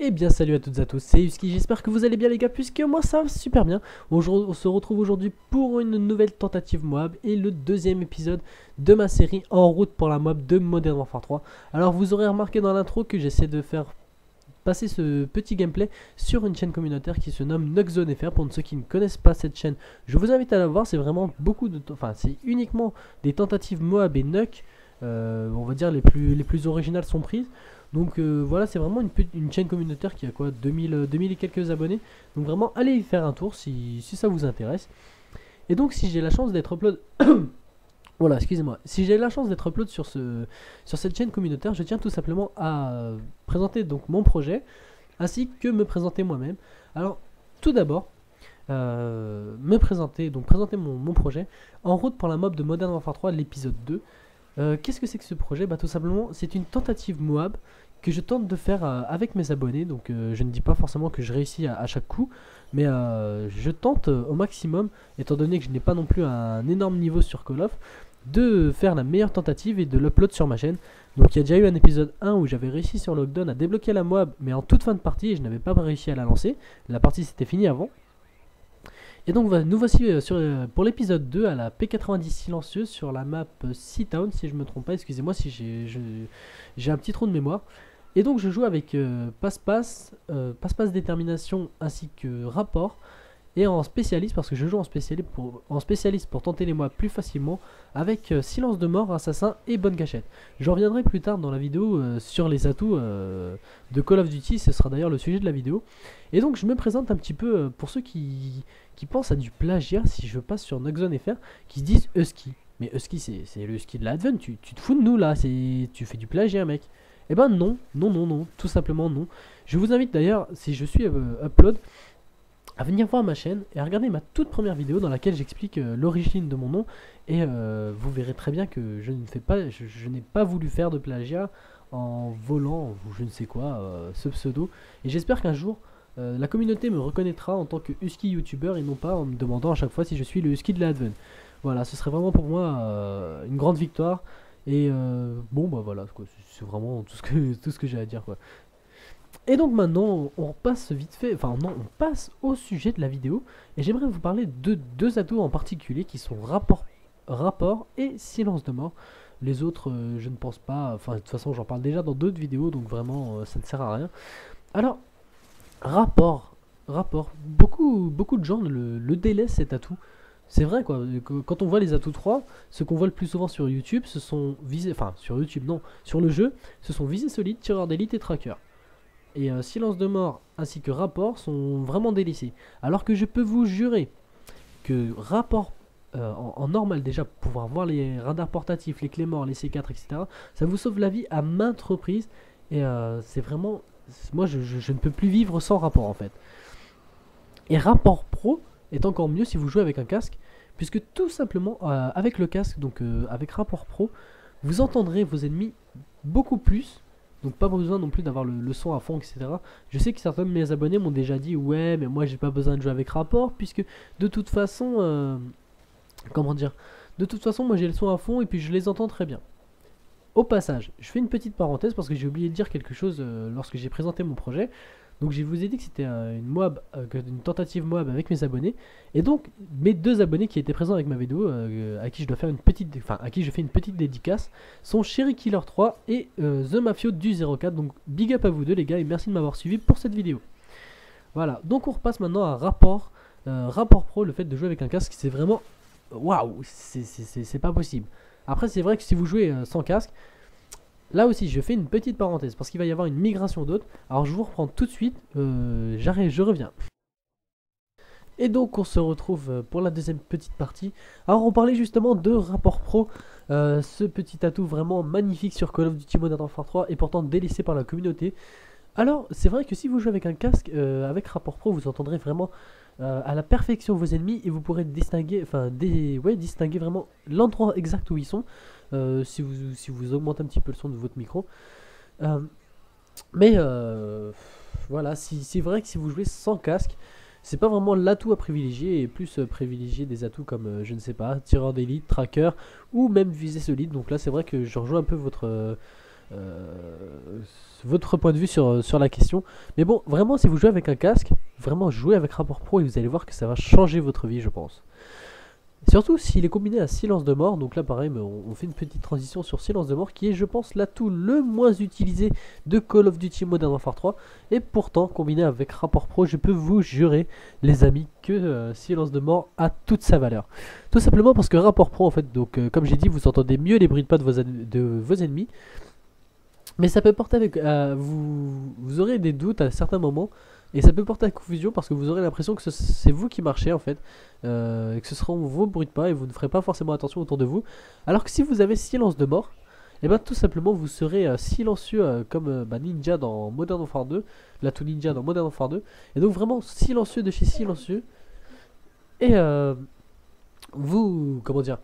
Eh bien salut à toutes et à tous, c'est Husky, j'espère que vous allez bien les gars, puisque moi ça va super bien. On se retrouve aujourd'hui pour une nouvelle tentative Moab et le deuxième épisode de ma série En route pour la Moab de Modern Warfare 3. Alors vous aurez remarqué dans l'intro que j'essaie de faire passer ce petit gameplay sur une chaîne communautaire qui se nomme NuckZoneFR. Pour ceux qui ne connaissent pas cette chaîne, je vous invite à la voir, c'est vraiment c'est uniquement des tentatives Moab et Nuck, on va dire les plus originales sont prises. Donc voilà, c'est vraiment une chaîne communautaire qui a quoi 2000 et quelques abonnés. Donc vraiment, allez y faire un tour si ça vous intéresse. Et donc si j'ai la chance d'être upload... voilà, excusez-moi. Si j'ai la chance d'être upload sur cette chaîne communautaire, je tiens tout simplement à présenter donc mon projet, ainsi que me présenter moi-même. Alors, tout d'abord, présenter mon projet, En route pour la mob de Modern Warfare 3, l'épisode 2. Qu'est-ce que c'est que ce projet? Tout simplement, c'est une tentative Moab que je tente de faire avec mes abonnés. Donc je ne dis pas forcément que je réussis à chaque coup, mais je tente au maximum, étant donné que je n'ai pas non plus un énorme niveau sur Call of, de faire la meilleure tentative et de l'upload sur ma chaîne. Donc il y a déjà eu un épisode 1 où j'avais réussi sur Lockdown à débloquer la Moab, mais en toute fin de partie, et je n'avais pas réussi à la lancer. La partie s'était finie avant. Et donc nous voici pour l'épisode 2 à la P90 silencieuse sur la map Seatown, si je me trompe pas, excusez-moi si j'ai un petit trou de mémoire. Et donc je joue avec Passe-Passe, Détermination ainsi que Rapport, et en spécialiste, parce que je joue en spécialiste pour tenter les mois plus facilement, avec Silence de Mort, Assassin et Bonne Gâchette. Je reviendrai plus tard dans la vidéo sur les atouts de Call of Duty, ce sera d'ailleurs le sujet de la vidéo. Et donc je me présente un petit peu pour ceux qui pensent à du plagiat, si je passe sur NuckZoneFR, qui se disent Husky. Mais Husky, c'est le Husky de la Advent, tu te fous de nous là, tu fais du plagiat, mec. Eh ben non, tout simplement non. Je vous invite d'ailleurs, si je suis upload, à venir voir ma chaîne et à regarder ma toute première vidéo dans laquelle j'explique l'origine de mon nom. Et vous verrez très bien que je n'ai pas voulu faire de plagiat en volant ou je ne sais quoi ce pseudo. Et j'espère qu'un jour la communauté me reconnaîtra en tant que Husky YouTuber et non pas en me demandant à chaque fois si je suis le Husky de la Advent. Voilà, ce serait vraiment pour moi une grande victoire. Et voilà, c'est vraiment tout ce que j'ai à dire, quoi. Et donc maintenant, on passe vite fait, on passe au sujet de la vidéo. Et j'aimerais vous parler de deux atouts en particulier qui sont rapport et silence de mort. Les autres, je ne pense pas, de toute façon j'en parle déjà dans d'autres vidéos, donc vraiment ça ne sert à rien. Alors, rapport, beaucoup de gens le délaissent cet atout. C'est vrai quoi, quand on voit les atouts 3, ce qu'on voit le plus souvent sur YouTube, ce sont visées, sur YouTube non, sur le jeu, ce sont visées solides, tireurs d'élite et tracker. Et silence de mort ainsi que rapport sont vraiment délaissés. Alors que je peux vous jurer que rapport en normal déjà, pouvoir voir les radars portatifs, les clés morts, les C4, etc., ça vous sauve la vie à maintes reprises. Et c'est vraiment... Moi je ne peux plus vivre sans rapport en fait. Et rapport pro est encore mieux si vous jouez avec un casque, puisque tout simplement avec le casque, donc avec rapport pro, vous entendrez vos ennemis beaucoup plus. Donc pas besoin non plus d'avoir le son à fond, etc. Je sais que certains de mes abonnés m'ont déjà dit ouais mais moi j'ai pas besoin de jouer avec rapport, puisque de toute façon comment dire, de toute façon moi j'ai le son à fond et puis je les entends très bien. Au passage, je fais une petite parenthèse parce que j'ai oublié de dire quelque chose lorsque j'ai présenté mon projet. Donc je vous ai dit que c'était une tentative Moab avec mes abonnés. Et donc mes deux abonnés qui étaient présents avec ma vidéo, à qui je dois faire à qui je fais une petite dédicace, sont Cherry Killer 3 et The Mafio du 04. Donc big up à vous deux les gars et merci de m'avoir suivi pour cette vidéo. Voilà, donc on repasse maintenant à rapport pro, le fait de jouer avec un casque, c'est vraiment waouh, c'est pas possible. Après c'est vrai que si vous jouez sans casque, là aussi, je fais une petite parenthèse parce qu'il va y avoir une migration d'autres. Alors, je vous reprends tout de suite. Je reviens. Et donc, on se retrouve pour la deuxième petite partie. Alors, on parlait justement de rapport pro. Ce petit atout vraiment magnifique sur Call of Duty Modern Warfare 3 et pourtant délaissé par la communauté. Alors, c'est vrai que si vous jouez avec un casque, avec rapport pro, vous entendrez vraiment à la perfection vos ennemis et vous pourrez distinguer, distinguer vraiment l'endroit exact où ils sont. Si vous augmentez un petit peu le son de votre micro. Voilà, c'est vrai que si vous jouez sans casque, c'est pas vraiment l'atout à privilégier et plus privilégier des atouts comme, je ne sais pas, tireur d'élite, tracker ou même visée solide. Donc là, c'est vrai que je rejoins un peu votre point de vue sur la question. Mais bon, vraiment, si vous jouez avec un casque, vraiment jouez avec Rapport Pro et vous allez voir que ça va changer votre vie, je pense. Surtout s'il est combiné à Silence de Mort, donc là pareil, on fait une petite transition sur Silence de Mort qui est, je pense, l'atout le moins utilisé de Call of Duty Modern Warfare 3. Et pourtant, combiné avec Rapport Pro, je peux vous jurer, les amis, que Silence de Mort a toute sa valeur. Tout simplement parce que Rapport Pro, en fait, donc comme j'ai dit, vous entendez mieux les bruits de pas de vos ennemis. Mais ça peut porter avec. Vous aurez des doutes à certains moments. Et ça peut porter à confusion parce que vous aurez l'impression que c'est vous qui marchez en fait. Et que ce seront vos bruits de pas et vous ne ferez pas forcément attention autour de vous. Alors que si vous avez silence de mort, et bien tout simplement vous serez silencieux comme Ninja dans Modern Warfare 2. L'atout Ninja dans Modern Warfare 2. Et donc vraiment silencieux de chez silencieux. Et vous. Comment dire,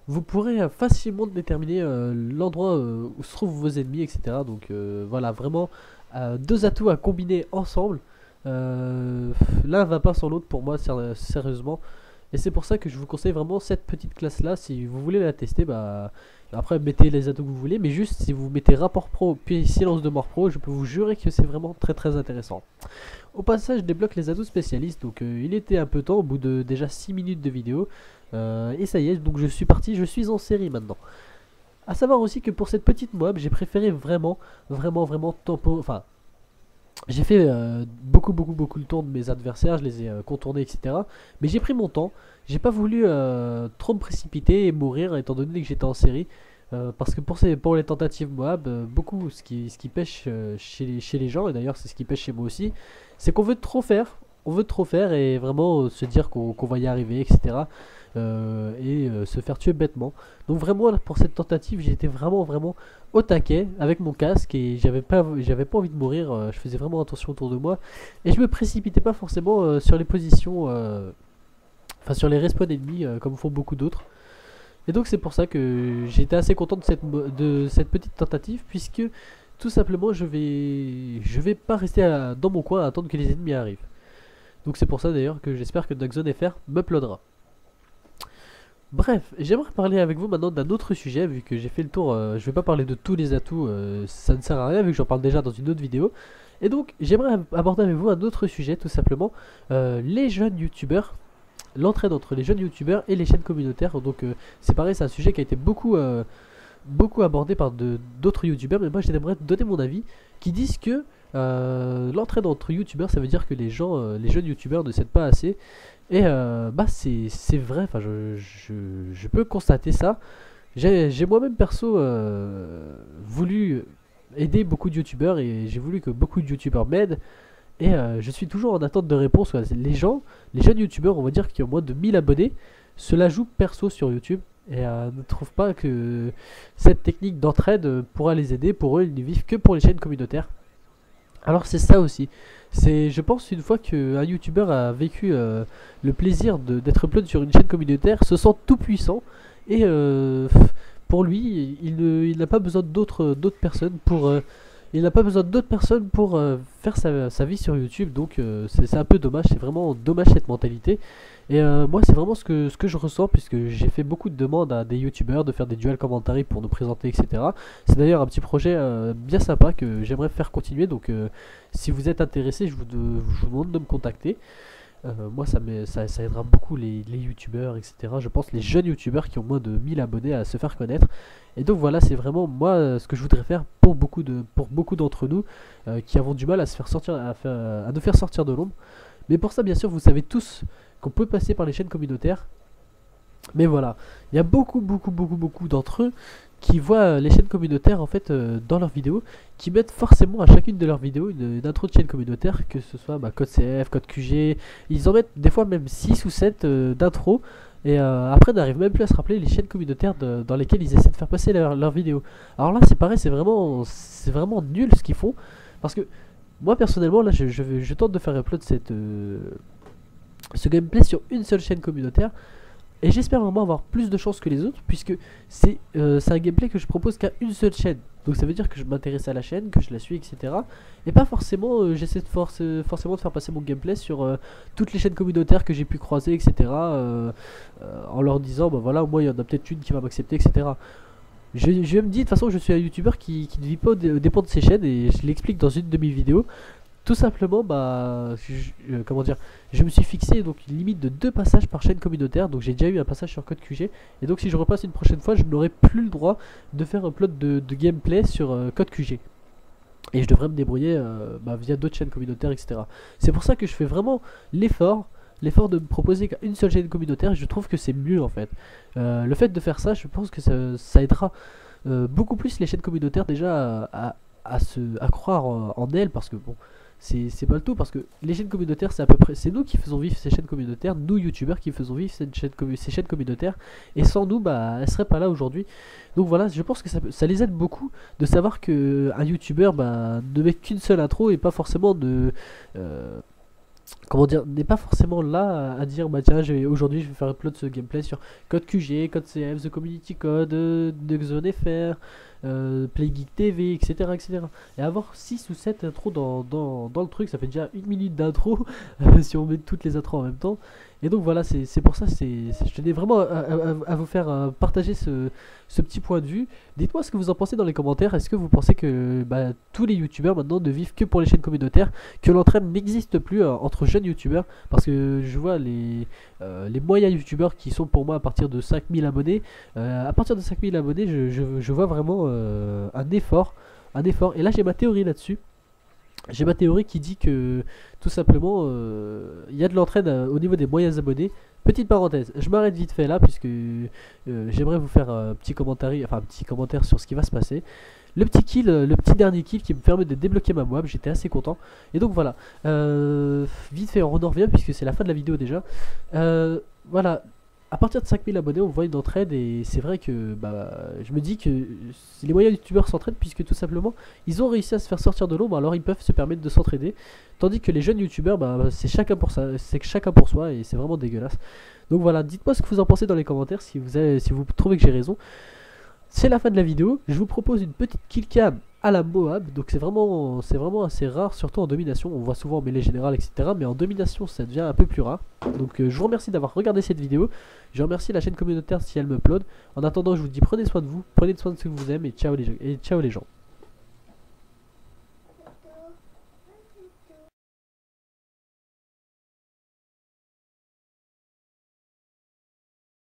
vous pourrez facilement déterminer l'endroit où se trouvent vos ennemis, etc. Donc voilà, vraiment deux atouts à combiner ensemble. L'un va pas sans l'autre pour moi, sérieusement. Et c'est pour ça que je vous conseille vraiment cette petite classe là. Si vous voulez la tester, bah après mettez les atouts que vous voulez. Mais juste si vous mettez Rapport Pro puis Silence de Mort Pro, je peux vous jurer que c'est vraiment très intéressant. Au passage, je débloque les atouts spécialistes. Donc il était un peu temps au bout de déjà 6 minutes de vidéo. Et ça y est, donc je suis parti, je suis en série maintenant. A savoir aussi que pour cette petite mob, j'ai préféré vraiment enfin, j'ai fait beaucoup le tour de mes adversaires, je les ai contournés, etc. Mais j'ai pris mon temps, j'ai pas voulu trop me précipiter et mourir étant donné que j'étais en série. Parce que pour les tentatives Moab, beaucoup ce qui pêche chez les gens, et d'ailleurs c'est ce qui pêche chez moi aussi, c'est qu'on veut trop faire. On veut trop faire et vraiment se dire qu'on va y arriver, etc. Se faire tuer bêtement. Donc vraiment pour cette tentative, j'étais vraiment au taquet avec mon casque et j'avais pas envie de mourir. Je faisais vraiment attention autour de moi et je me précipitais pas forcément sur les positions, enfin sur les respawns ennemis comme font beaucoup d'autres. Et donc c'est pour ça que j'étais assez content de cette petite tentative puisque tout simplement je vais pas rester dans mon coin à attendre que les ennemis arrivent. Donc c'est pour ça d'ailleurs que j'espère que Darkzone FR m'uploadera. Bref, j'aimerais parler avec vous maintenant d'un autre sujet vu que j'ai fait le tour. Je vais pas parler de tous les atouts, ça ne sert à rien vu que j'en parle déjà dans une autre vidéo. Et donc j'aimerais aborder avec vous un autre sujet tout simplement, les jeunes youtubeurs, l'entraide entre les jeunes youtubeurs et les chaînes communautaires. Donc c'est pareil, c'est un sujet qui a été beaucoup abordé par d'autres youtubeurs, mais moi j'aimerais donner mon avis qui disent que l'entraide entre youtubeurs ça veut dire que les jeunes youtubeurs ne s'aident pas assez. Et c'est vrai, enfin je peux constater ça. J'ai moi-même perso voulu aider beaucoup de youtubeurs et j'ai voulu que beaucoup de youtubeurs m'aident. Et je suis toujours en attente de réponse. Les jeunes youtubeurs, on va dire qui ont moins de 1000 abonnés, se la jouent perso sur YouTube et ne trouvent pas que cette technique d'entraide pourra les aider. Pour eux, ils ne vivent que pour les chaînes communautaires. Alors c'est ça aussi. Je pense une fois qu'un youtubeur a vécu le plaisir d'être upload sur une chaîne communautaire, se sent tout puissant et pour lui, il n'a pas besoin d'autres personnes pour faire sa vie sur YouTube. Donc c'est un peu dommage, c'est vraiment dommage cette mentalité. Et moi c'est vraiment ce que je ressens puisque j'ai fait beaucoup de demandes à des youtubeurs de faire des duels commentaires pour nous présenter, etc. C'est d'ailleurs un petit projet bien sympa que j'aimerais faire continuer. Donc si vous êtes intéressé, je vous demande de me contacter. Moi ça aidera beaucoup les youtubeurs, etc. Je pense les jeunes youtubeurs qui ont moins de 1000 abonnés à se faire connaître. Et donc voilà, c'est vraiment moi ce que je voudrais faire pour beaucoup d'entre nous qui avons du mal à se faire sortir, à nous faire sortir de l'ombre. Mais pour ça, bien sûr, vous savez tous qu'on peut passer par les chaînes communautaires. Mais voilà, il y a beaucoup d'entre eux qui voient les chaînes communautaires en fait dans leurs vidéos, qui mettent forcément à chacune de leurs vidéos une intro de chaîne communautaire, que ce soit code CF, code QG, ils en mettent des fois même 6 ou 7 d'intro. Et après n'arrivent même plus à se rappeler les chaînes communautaires dans lesquelles ils essaient de faire passer leurs vidéos. Alors là c'est pareil, c'est vraiment nul ce qu'ils font. Parce que moi personnellement là je tente de faire upload ce gameplay sur une seule chaîne communautaire. Et j'espère vraiment avoir plus de chance que les autres, puisque c'est un gameplay que je propose qu'à une seule chaîne. Donc ça veut dire que je m'intéresse à la chaîne, que je la suis, etc. Et pas forcément, j'essaie forcément de faire passer mon gameplay sur toutes les chaînes communautaires que j'ai pu croiser, etc. En leur disant, bah voilà, au moins il y en a peut-être une qui va m'accepter, etc. je me dis de toute façon je suis un youtubeur qui ne vit pas au dépend de ses chaînes et je l'explique dans une de mes vidéos. Tout simplement, bah, comment dire, je me suis fixé donc une limite de 2 passages par chaîne communautaire. Donc j'ai déjà eu un passage sur Code QG. Et donc si je repasse une prochaine fois, je n'aurai plus le droit de faire un upload de gameplay sur Code QG. Et je devrais me débrouiller bah, via d'autres chaînes communautaires, etc. C'est pour ça que je fais vraiment l'effort de me proposer qu'une seule chaîne communautaire. Et je trouve que c'est mieux en fait. Le fait de faire ça, je pense que ça aidera beaucoup plus les chaînes communautaires déjà à croire en elles, parce que bon, c'est pas le tout, parce que les chaînes communautaires, c'est à peu près, c'est nous qui faisons vivre ces chaînes communautaires, nous youtubeurs qui faisons vivre ces chaînes communautaires, et sans nous, bah, elles seraient pas là aujourd'hui. Donc voilà, je pense que ça les aide beaucoup de savoir que un youtubeur, bah, ne met qu'une seule intro et pas forcément de comment dire, n'est pas forcément là à dire bah tiens aujourd'hui je vais faire upload ce gameplay sur Code QG, Code CF, The Community Code, Nexon FR, PlayGeek TV, etc., etc. Et avoir 6 ou 7 intros dans le truc, ça fait déjà 1 minute d'intro si on met toutes les intros en même temps. Et donc voilà, c'est pour ça, je tenais vraiment à vous faire partager ce petit point de vue. Dites-moi ce que vous en pensez dans les commentaires. Est-ce que vous pensez que bah, tous les youtubeurs maintenant ne vivent que pour les chaînes communautaires, que l'entraide n'existe plus entre jeunes youtubeurs? Parce que je vois les moyens youtubeurs qui sont pour moi à partir de 5000 abonnés. À partir de 5000 abonnés, je vois vraiment un effort. Et là j'ai ma théorie là-dessus. J'ai ma théorie qui dit que tout simplement il y a de l'entraide au niveau des moyens abonnés. Petite parenthèse, je m'arrête vite fait là puisque j'aimerais vous faire un petit commentaire sur ce qui va se passer. Le petit kill, le petit dernier kill qui me permet de débloquer ma moab, j'étais assez content. Et donc voilà, vite fait on en revient puisque c'est la fin de la vidéo déjà. Voilà, à partir de 5000 abonnés on voit une entraide et c'est vrai que bah, je me dis que les moyens youtubeurs s'entraident puisque tout simplement ils ont réussi à se faire sortir de l'ombre, alors ils peuvent se permettre de s'entraider, tandis que les jeunes youtubeurs bah, c'est chacun pour soi et c'est vraiment dégueulasse. Donc voilà, dites-moi ce que vous en pensez dans les commentaires si vous trouvez que j'ai raison. C'est la fin de la vidéo, je vous propose une petite killcam à la Moab, donc c'est vraiment assez rare, surtout en domination. On voit souvent en mêlée générale, etc., mais en domination ça devient un peu plus rare. Donc je vous remercie d'avoir regardé cette vidéo, je remercie la chaîne communautaire si elle me upload. En attendant je vous dis prenez soin de vous, prenez soin de ceux que vous aimez et ciao les gens.